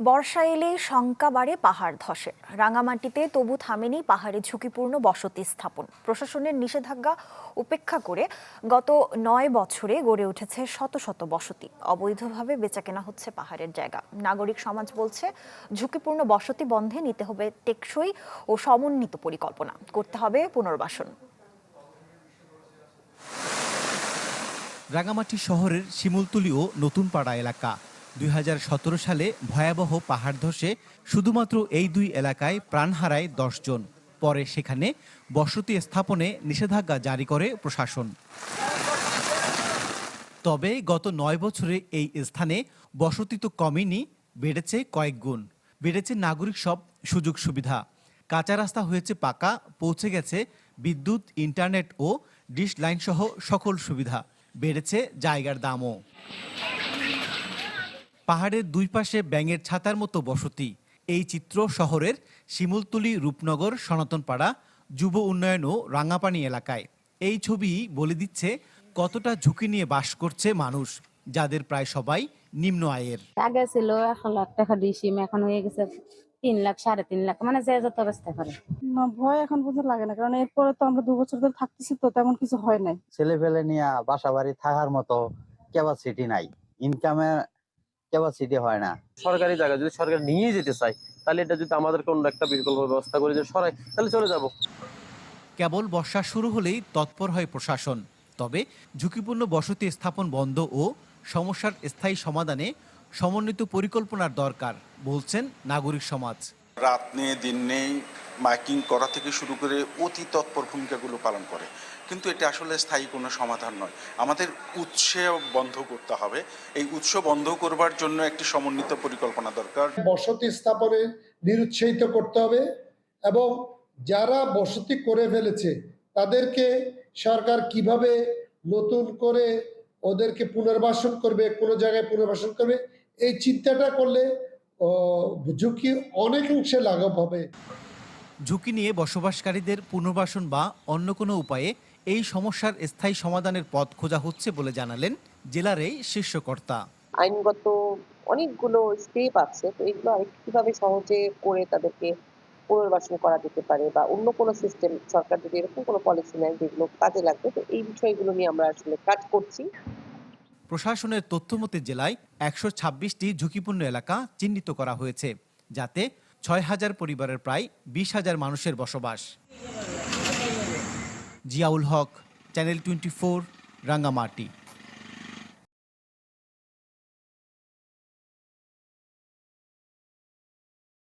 বর্ষা এলেই শঙ্কা বাড়ে পাহাড় ধসে। রাঙামাটিতে তবু থামেনি পাহাড়ে ঝুঁকিপূর্ণ বসতি স্থাপন। প্রশাসনের নিষেধাজ্ঞা উপেক্ষা করে গত ৯ বছরে গড়ে উঠেছে শত শত বসতি। অবৈধভাবে বেচাকেনা হচ্ছে পাহাড়ের জায়গা। নাগরিক সমাজ বলছে, ঝুঁকিপূর্ণ বসতি বন্ধে নিতে হবে টেকসই ও সমন্বিত পরিকল্পনা, করতে হবে পুনর্বাসন। রাঙামাটি শহরের শিমুলতলী ও নতুনপাড়া এলাকা ২০১৭ সালে ভয়াবহ পাহাড় ধসে শুধুমাত্র এই দুই এলাকায় প্রাণ হারায় ১০ জন। পরে সেখানে বসতি স্থাপনে নিষেধাজ্ঞা জারি করে প্রশাসন। তবে গত ৯ বছরে এই স্থানে বসতি তো কমেনি, বেড়েছে কয়েক গুণ। বেড়েছে নাগরিক সব সুযোগ সুবিধা। কাঁচা রাস্তা হয়েছে পাকা, পৌঁছে গেছে বিদ্যুৎ, ইন্টারনেট ও ডিশ লাইন সহ সকল সুবিধা। বেড়েছে জায়গার দামও। পাহাড়ের দুই পাশে ব্যাঙের ছাতার মতো বসতি। এই চিত্র শহরের শিমুলতলী, রূপনগর, সনাতনপাড়া, যুব উন্নয়ন ও রাঙাপানি এলাকায়। এই ছবি বলে দিচ্ছে কতটা ঝুঁকি নিয়ে বাস করছে মানুষ, যাদের প্রায় সবাই নিম্ন আয়ের। আগে ছিল ১,০০,০০০ টাকা ডিসিম, এখন হয়ে গেছে ৩ লাখ, ৩.৫ লাখ, মানে যে যত অবস্থা করে। না, ভয় এখন পর্যন্ত লাগে না, কারণ এরপরে তো আমরা ২ বছর ধরে থাকতেছি, তো তেমন কিছু হয় নাই। ছেলে ফেলে নিয়ে বাসা বাড়ি থাকার মতো ক্যাপাসিটি নাই, ইনকামের ক্যাপাসিটি হয় না। সরকারি জায়গা যদি সরকার নিয়ে যেতে চায়, তাহলে এটা যদি আমাদের কোনো একটা বিকল্প ব্যবস্থা করে যে সরাই, তাহলে চলে যাব। কেবল বর্ষা শুরু হলেই তৎপর হয় প্রশাসন। তবে ঝুঁকিপূর্ণ বসতি স্থাপন বন্ধ ও সমস্যার স্থায়ী সমাধানে সমন্বিত পরিকল্পনার দরকার বলছেন নাগরিক সমাজ। রাত নেই দিন নেই মাইকিং করা থেকে শুরু করে অতি তৎপর ভূমিকাগুলো পালন করে, কিন্তু এটা আসলে স্থায়ী কোনো সমাধান নয়। আমাদের উৎস বন্ধ করতে হবে। এই উৎস বন্ধ করবার জন্য একটি সমন্বিত পরিকল্পনা দরকার। বসতি স্থাপনে নিরুৎসাহিত করতে হবে এবং যারা বসতি করে ফেলেছে তাদেরকে সরকার কিভাবে নতুন করে ওদেরকে পুনর্বাসন করবে, কোনো জায়গায় পুনর্বাসন করবে, এই চিন্তাটা করলে ঝুঁকি অনেকাংশে লাঘব হবে। ঝুঁকি নিয়ে বসবাসকারীদের পুনর্বাসন বা অন্য কোনো উপায়ে এই সমস্যার স্থায়ী সমাধানের পথ খোঁজা হচ্ছে বলে জানালেন জেলার এই শীর্ষকর্তা। আইনগত অনেকগুলো স্টেপ আছে, তো এগুলো আরেকটু কিভাবে সহজে করে তাদেরকে পুনর্বাসন করা যেতে পারে, বা অন্য কোনো সিস্টেম সরকার যদি এরকম কোনো পলিসি নেয় যেগুলো কাজে লাগবে, তো এই বিষয়গুলো নিয়ে আমরা আসলে কাজ করছি। প্রশাসনের তথ্যমতে জেলায় ১২৬টি ঝুঁকিপূর্ণ এলাকা চিহ্নিত করা হয়েছে, যাতে ৬,০০০ পরিবারের প্রায় ২০,০০০ মানুষের বসবাস। জিয়াউল হক, চ্যানেল 24, রাঙ্গামাটি।